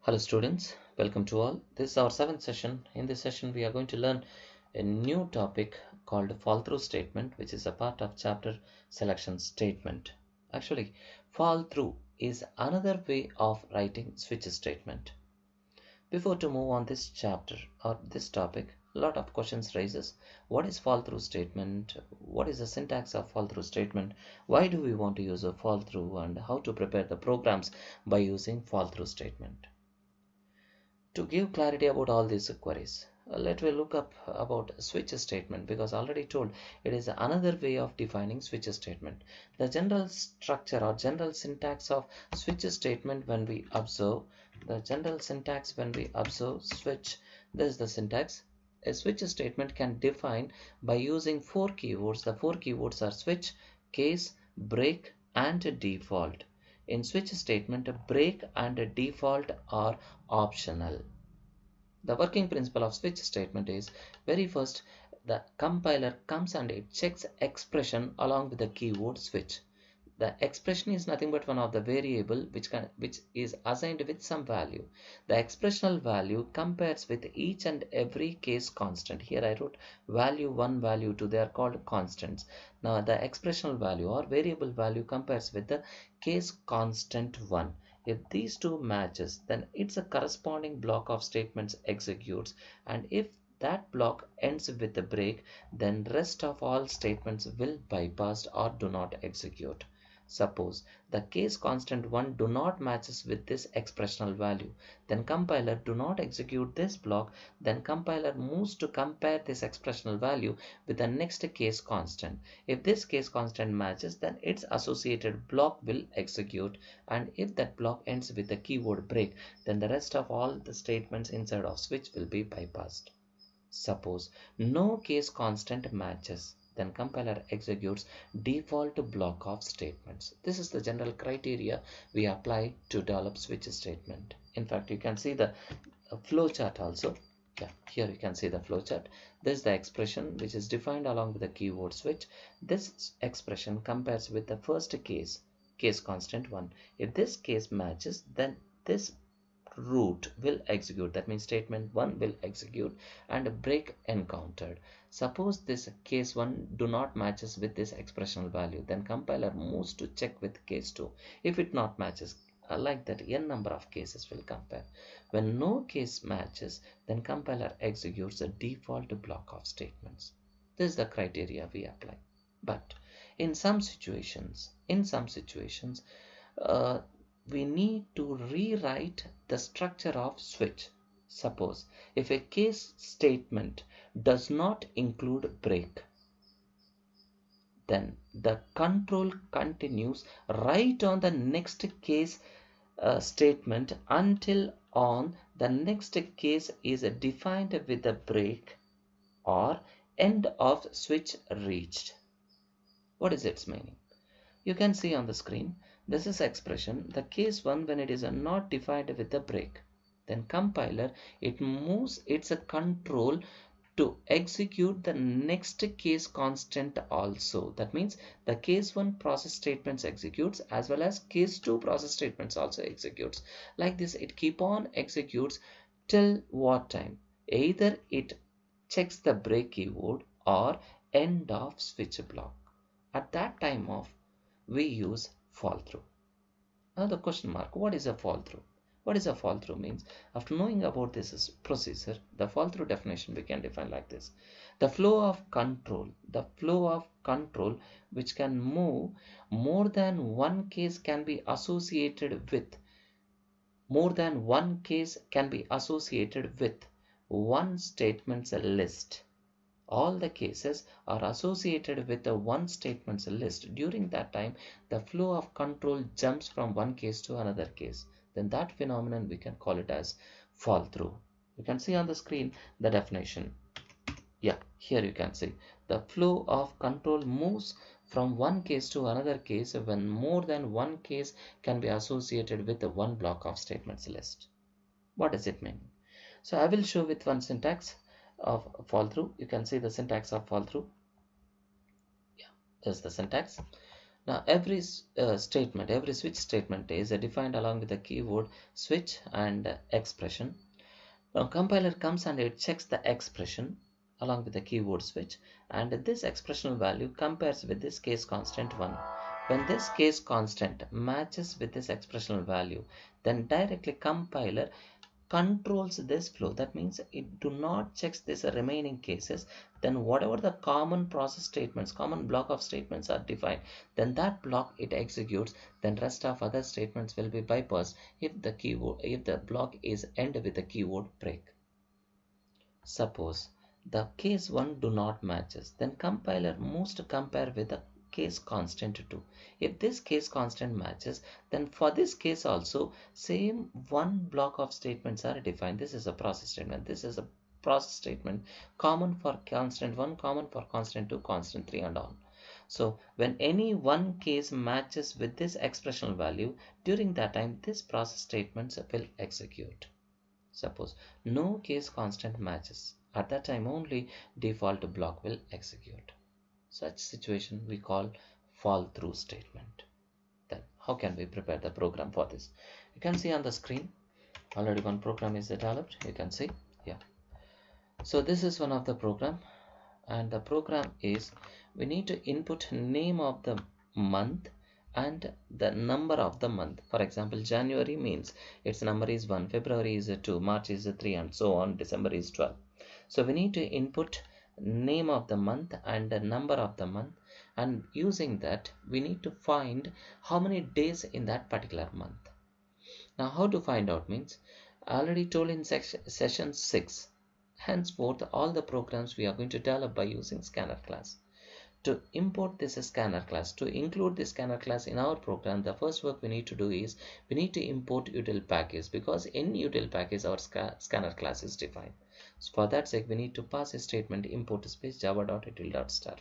Hello students, welcome to all. This is our 7th session. In this session we are going to learn a new topic called fall-through statement, which is a part of chapter selection statement. Actually, fall-through is another way of writing switch statement. Before to move on this chapter or this topic, a lot of questions raises. What is fall-through statement? What is the syntax of fall-through statement? Why do we want to use a fall-through, and how to prepare the programs by using fall-through statement? To give clarity about all these queries, let me look up about switch statement, because already told it is another way of defining switch statement. The general structure or general syntax of switch statement, when we observe switch, this is the syntax. A switch statement can define by using 4 keywords. The 4 keywords are switch, case, break, and default. In switch statement, break and default are optional. The working principle of switch statement is, very first, the compiler comes and it checks expression along with the keyword switch. The expression is nothing but one of the variable which is assigned with some value. The expressional value compares with each and every case constant. Here I wrote value 1, value 2. They are called constants. Now the expressional value or variable value compares with the case constant 1. If these two matches, then it's a corresponding block of statements executes, and if that block ends with a break, then rest of all statements will bypass or do not execute. Suppose the case constant 1 do not matches with this expressional value, then compiler do not execute this block. Then compiler moves to compare this expressional value with the next case constant. If this case constant matches, then its associated block will execute, and if that block ends with the keyword break, then the rest of all the statements inside of switch will be bypassed. Suppose no case constant matches, then compiler executes default block of statements. This is the general criteria we apply to develop switch statement. In fact, you can see the flow chart also. Yeah, here you can see the flow chart. This is the expression which is defined along with the keyword switch. This expression compares with the first case constant 1. If this case matches, then this root will execute. That means statement 1 will execute and a break encountered. Suppose this case 1 do not matches with this expressional value, then compiler moves to check with case 2. If it not matches, like that, n number of cases will compare. When no case matches, then compiler executes a default block of statements. This is the criteria we apply. But in some situations, we need to rewrite the structure of switch. Suppose if a case statement does not include break, then the control continues right on the next case statement until on the next case is defined with the break or end of switch reached. What is its meaning? You can see on the screen. This is expression, the case 1 when it is not defined with the break. Then compiler, it moves its control to execute the next case constant also. That means the case 1 process statements executes as well as case 2 process statements also executes. Like this, it keep on executes till what time? Either it checks the break keyword or end of switch block. At that time of, we use fall through. Now the question mark, what is a fall through? What is a fall through means? After knowing about this procedure, the fall through definition we can define like this. The flow of control which can move more than one case can be associated with one statement's list. All the cases are associated with the one statement's list. During that time, the flow of control jumps from one case to another case. Then that phenomenon we can call it as fall through. You can see on the screen the definition. Yeah, here you can see the flow of control moves from one case to another case when more than one case can be associated with the one block of statements list. What does it mean? So I will show with one syntax of fall through. You can see the syntax of fall through. Yeah, there's the syntax. Now every switch statement is defined along with the keyword switch and expression. Now compiler comes and it checks the expression along with the keyword switch, and this expressional value compares with this case constant 1. When this case constant matches with this expressional value, then directly compiler controls this flow. That means it do not checks this remaining cases. Then whatever the common process statements, common block of statements are defined, then that block it executes. Then rest of other statements will be bypassed if the block is end with the keyword break. Suppose the case 1 do not matches, then compiler moves to compare with the case constant 2. If this case constant matches, then for this case also same one block of statements are defined. This is a process statement. This is a process statement common for constant 1, common for constant 2, constant 3 and on. So when any one case matches with this expressional value, during that time this process statements will execute. Suppose no case constant matches. At that time only default block will execute. Such situation we call fall through statement. Then how can we prepare the program for this? You can see on the screen already one program is developed. You can see, yeah. So this is one of the program, and the program is we need to input name of the month and the number of the month. For example, January means its number is 1, February is 2, March is 3 and so on, December is 12. So we need to input name of the month and the number of the month, and using that we need to find how many days in that particular month. Now how to find out means I already told in session 6. Henceforth all the programs we are going to develop by using scanner class. To import this scanner class, to include this scanner class in our program, the first work we need to do is we need to import util package, because in util package our scanner class is defined. So for that sake we need to pass a statement import space java.util.star.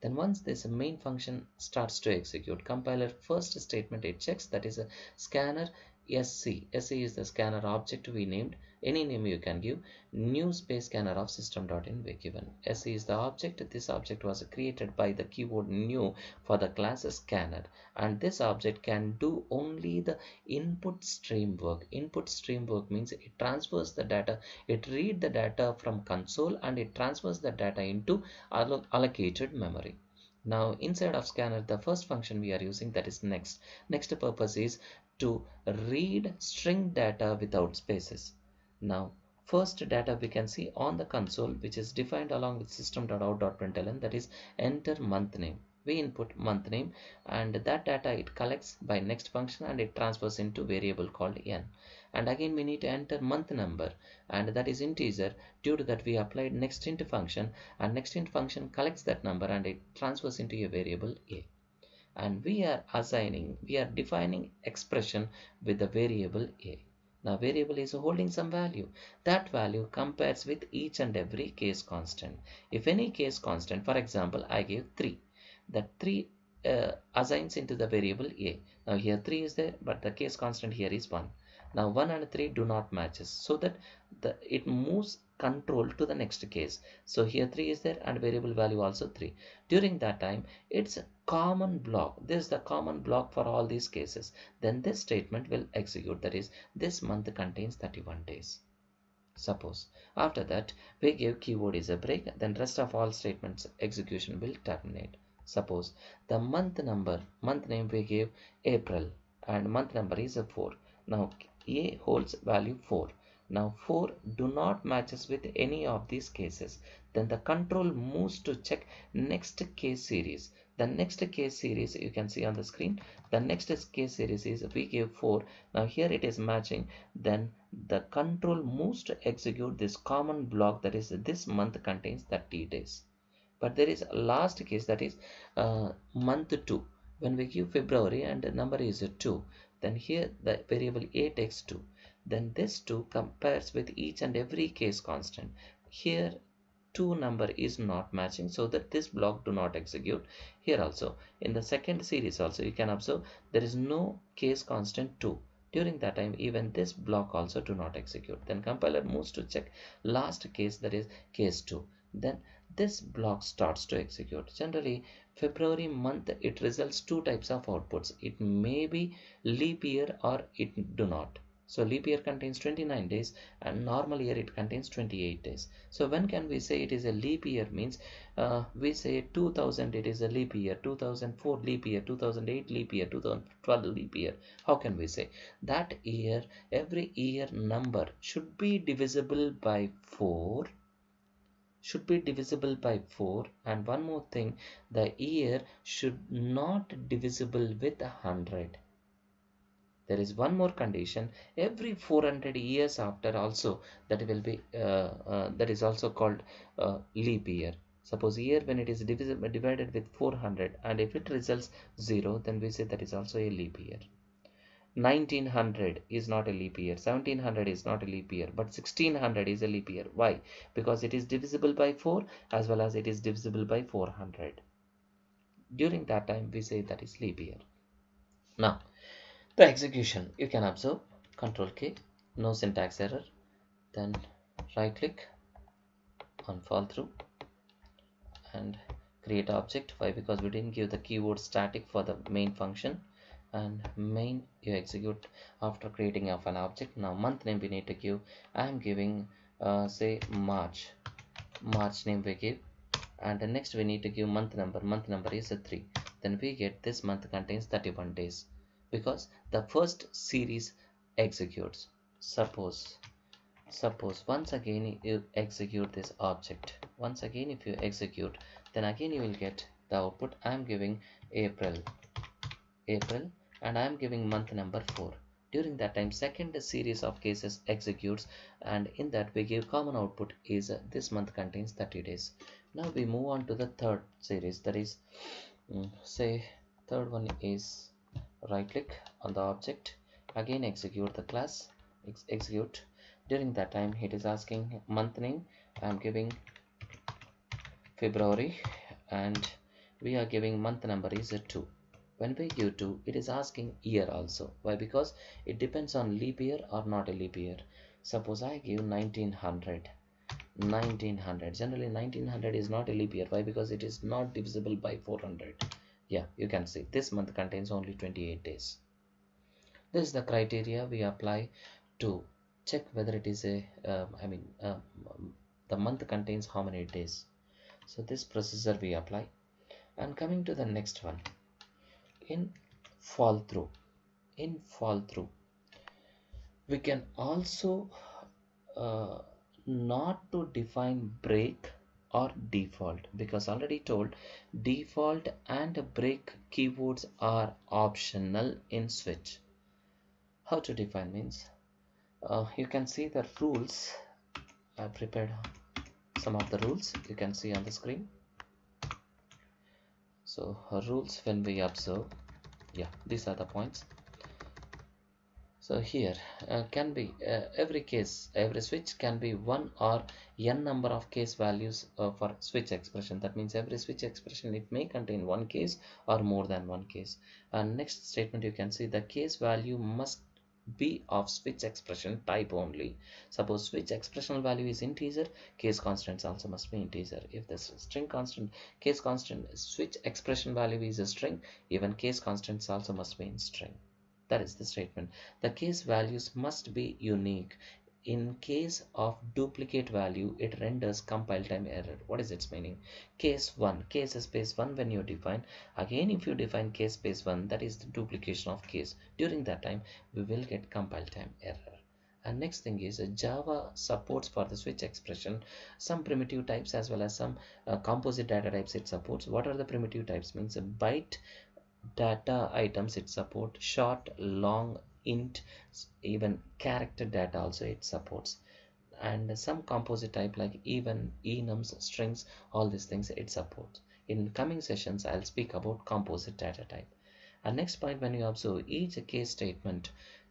Then once this main function starts to execute, compiler first statement it checks, that is a scanner SC. SC is the scanner object we named. Any name you can give. New space scanner of system.in we given. SC is the object. This object was created by the keyword new for the class scanner, and this object can do only the input stream work. Input stream work means it transfers the data, it read the data from console and it transfers the data into allocated memory. Now inside of scanner the first function we are using, that is next. Next purpose is to read string data without spaces. Now first data we can see on the console, which is defined along with system.out.println, that is enter month name. We input month name and that data it collects by next function and it transfers into variable called n. And again we need to enter month number, and that is integer. Due to that we applied next int function, and next int function collects that number and it transfers into a variable a. And we are defining expression with the variable a. Now variable is holding some value. That value compares with each and every case constant. If any case constant, for example I gave 3, that 3 assigns into the variable a. Now here 3 is there, but the case constant here is 1. Now 1 and 3 do not matches, so that it moves control to the next case. So here 3 is there and variable value also 3. During that time it's a common block. This is the common block for all these cases. Then this statement will execute, that is this month contains 31 days. Suppose after that we give keyword is a break, then rest of all statements execution will terminate. Suppose the month name we gave April and month number is a 4. Now a holds value 4. Now 4 do not matches with any of these cases. Then the control moves to check next case series. The next case series you can see on the screen. The next case series is we give 4. Now here it is matching. Then the control moves to execute this common block, that is this month contains 30 days. But there is a last case, that is month 2. When we give February and the number is 2, then here the variable a takes 2. Then this 2 compares with each and every case constant. Here 2 number is not matching, so that this block do not execute. Here also in the second series also you can observe there is no case constant 2. During that time even this block also do not execute. Then compiler moves to check last case, that is case 2. Then this block starts to execute. Generally, February month, it results two types of outputs. It may be leap year or it do not. So leap year contains 29 days and normal year it contains 28 days. So when can we say it is a leap year? Means we say 2000 it is a leap year, 2004 leap year, 2008 leap year, 2012 leap year. How can we say that year? Every year number should be divisible by 4, and one more thing, the year should not divisible with 100. There is one more condition, every 400 years after also, that will be that is also called leap year. Suppose year when it is divisible divided with 400, and if it results 0, then we say that is also a leap year. 1900 is not a leap year, 1700 is not a leap year, but 1600 is a leap year. Why? Because it is divisible by 4 as well as it is divisible by 400. During that time we say that is leap year. Now the execution, you can observe Control K, no syntax error, then right click on fall through and create object. Why? Because we didn't give the keyword static for the main function, and main you execute after creating of an object. Now month name we need to give. I am giving say March name we give, and the next we need to give month number is a 3. Then we get this month contains 31 days because the first series executes. Suppose once again you execute this object, once again if you execute, then again you will get the output. I am giving April, and I am giving month number 4. During that time second series of cases executes, and in that we give common output is this month contains 30 days. Now we move on to the third series, that is say third one is right click on the object, again execute the class, execute. During that time it is asking month name, I am giving February, and we are giving month number is a 2. When we give 2, it is asking year also. Why? Because it depends on leap year or not a leap year. Suppose I give 1900. Generally 1900 is not a leap year. Why? Because it is not divisible by 400. Yeah, you can see this month contains only 28 days. This is the criteria we apply to check whether it is a the month contains how many days. So this procedure we apply. And coming to the next one, in fall through, we can also not to define break or default, because already told default and break keywords are optional in switch. How to define means you can see the rules. I prepared some of the rules, you can see on the screen. So rules, when we observe, yeah, these are the points. So here can be every switch can be 1 or n number of case values for switch expression. That means every switch expression, it may contain one case or more than one case. And next statement, you can see the case value must be of switch expression type only. Suppose switch expression value is integer, case constants also must be integer. If the string constant, case constant, switch expression value is a string, even case constants also must be in string. That is the statement. The case values must be unique. In case of duplicate value, it renders compile time error. What is its meaning? Case 1, case space 1 when you define. Again, if you define case space 1, that is the duplication of case. During that time, we will get compile time error. And next thing is Java supports for the switch expression some primitive types as well as some composite data types it supports. What are the primitive types? Means byte data items it support, short, long, int, even character data also it supports, and some composite type like even, enums, strings, all these things it supports. In coming sessions I'll speak about composite data type. And next point, when you observe, each case statement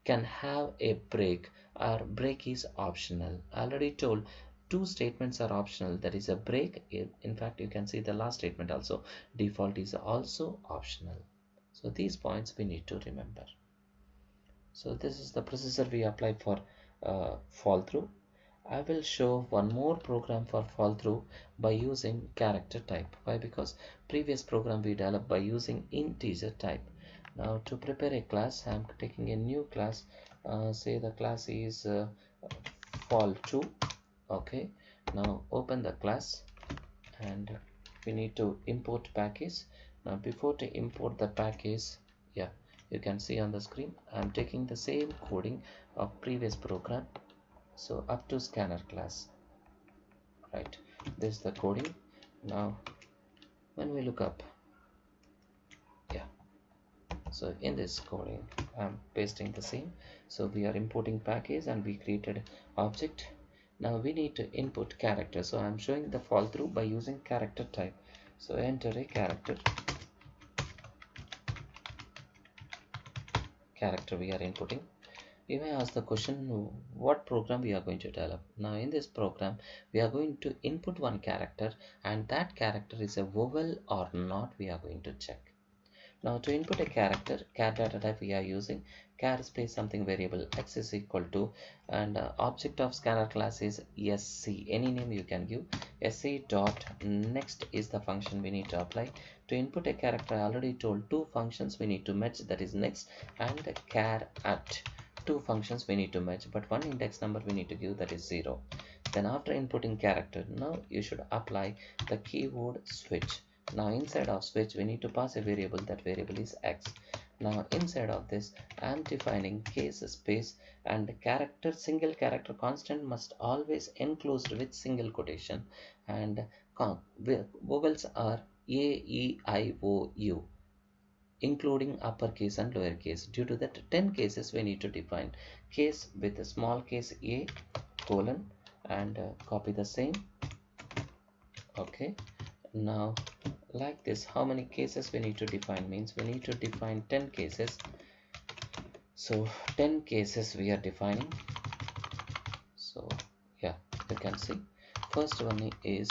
can have a break, or break is optional. I already told 2 statements are optional, that is a break. In fact, you can see the last statement also, default is also optional. So these points we need to remember. So this is the procedure we apply for fall through. I will show one more program for fall through by using character type. Why? Because previous program we developed by using integer type. Now to prepare a class, I am taking a new class. Say the class is fall2. Okay, now open the class and we need to import package. Now before to import the package, yeah, you can see on the screen I'm taking the same coding of previous program. So up to scanner class, right? This is the coding. Now when we look up, yeah, so in this coding I'm pasting the same. So we are importing package and we created object. Now we need to input character, so I'm showing the fall through by using character type. So enter a character we are inputting. You may ask the question, what program we are going to develop. Now in this program we are going to input one character, and that character is a vowel or not we are going to check. Now to input a character, char data type we are using char space something variable x is equal to, and object of scanner class is sc, any name you can give. Sc dot next is the function we need to apply. To input a character, I already told two functions we need to match, that is next and char at. Two functions we need to match, but one index number we need to give, that is 0. Then after inputting character, now you should apply the keyword switch. Now inside of switch we need to pass a variable, that variable is x. Now inside of this I am defining case space, and character, single character constant must always enclosed with single quotation, and vowels are a, e, I, o, u, including uppercase and lowercase. Due to that 10 cases we need to define case with a small case a colon, and copy the same. Okay, now like this, how many cases we need to define means we need to define 10 cases. So 10 cases we are defining. So yeah, you can see first one is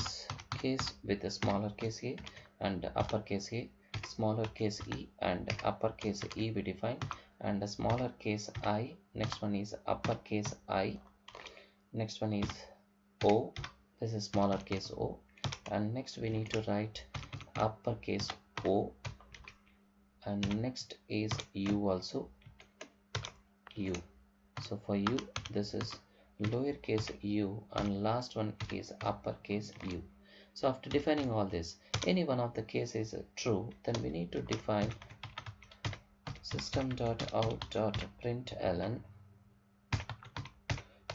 case with a smaller case a and uppercase a, smaller case e and uppercase e we define, and a smaller case I. Next one is uppercase I. Next one is o, this is smaller case o, and next we need to write uppercase o, and next is u, also u. So for u this is lowercase u, and last one is uppercase u. So after defining all this, any one of the cases is true, then we need to define system.out.println,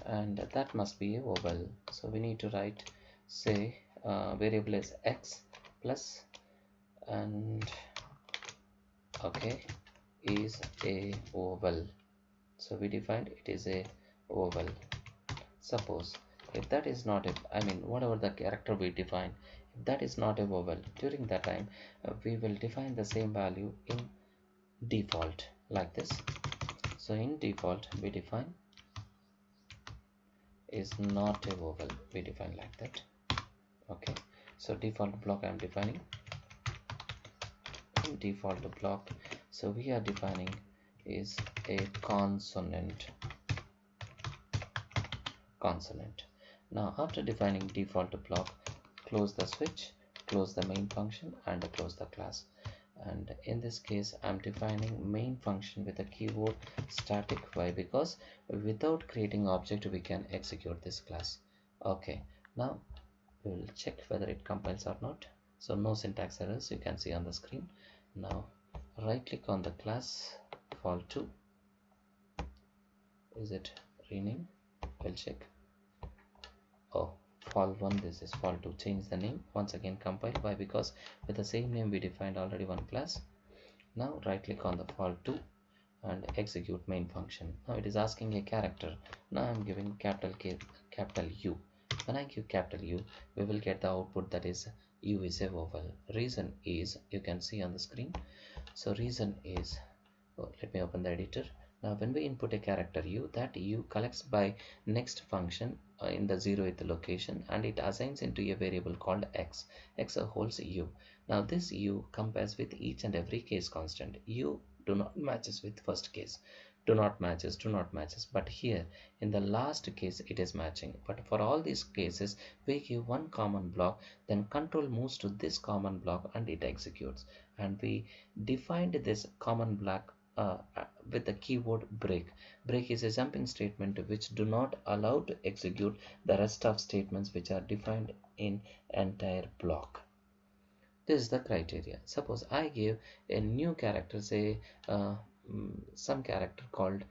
and that must be a vowel. So we need to write, say variable is x plus, and okay, is a vowel. So we defined it is a vowel. Suppose if that is not a, I mean whatever the character we define, if that is not a vowel, during that time we will define the same value in default like this. So in default we define is not a vowel, we define like that. Okay, so default block I am defining in default block. So we are defining is a consonant. Now after defining default block, close the switch, close the main function, and close the class. And in this case I'm defining main function with a keyword static. Why? Because without creating object we can execute this class. Okay, now we will check whether it compiles or not. So no syntax errors, you can see on the screen. Now right click on the class fall2. Is it rename? We'll check. Oh, fall1, this is fall2. Change the name, once again compile. Why? Because with the same name we defined already one class. Now right click on the fall2 and execute main function. Now it is asking a character. Now I'm giving capital K, capital U. When I give capital U, we will get the output, that is U is a vowel. Reason is, you can see on the screen. So reason is, let me open the editor. Now when we input a character u, that u collects by next function in the 0th location, and it assigns into a variable called x. X holds u. Now this u compares with each and every case constant. U do not matches with first case. do not matches. But here in the last case it is matching. But for all these cases we give one common block, then control moves to this common block and it executes. And we defined this common block with the keyword break. Break is a jumping statement which do not allow to execute the rest of statements which are defined in entire block. This is the criteria. Suppose I give a new character, say some character called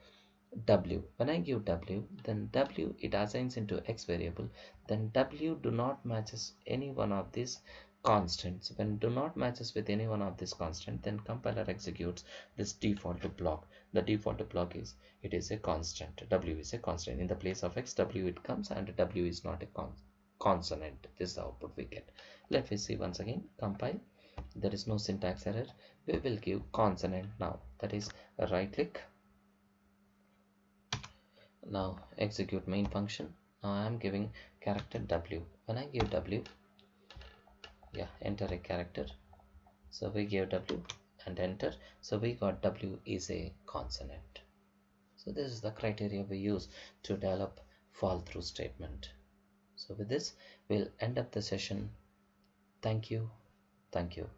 W. When I give W, then W it assigns into X variable, then W do not matches any one of these constants. When do not matches with any one of these constant, then compiler executes this default block. The default block is, it is a constant. W is a constant. In the place of X, W it comes, and W is not a consonant. This is the output we get. Let me see once again. Compile. There is no syntax error. We will give consonant now. That is right click. Now execute main function. Now I am giving character W. When I give W, yeah, enter a character. So we give W and enter. So we got W is a consonant. So this is the criteria we use to develop fall through statement. So with this, we'll end up the session. Thank you. Thank you.